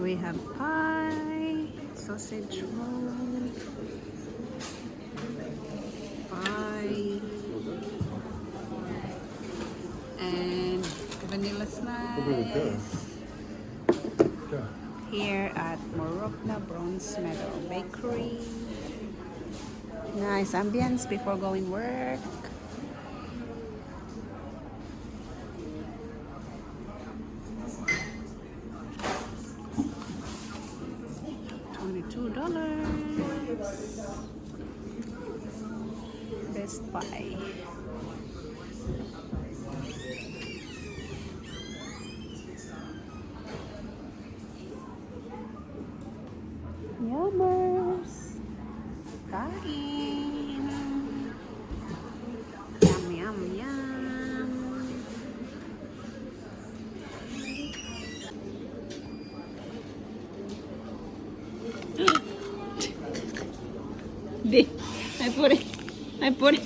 we have pie, sausage roll, pie, and vanilla slice. Here at Mooroopna Bronze Medal Bakery. Nice ambience before going work. $22. Best Buy. Yummers! Kain! Yum, yum, yum! I put it.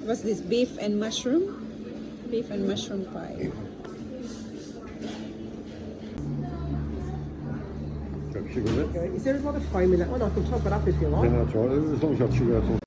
What's this? Beef and mushroom? Beef and mushroom pie. Sugar in it? Okay. Is there another foam in that one? I can top it up if you like. Yeah, that's right. As long as you have sugar, that's all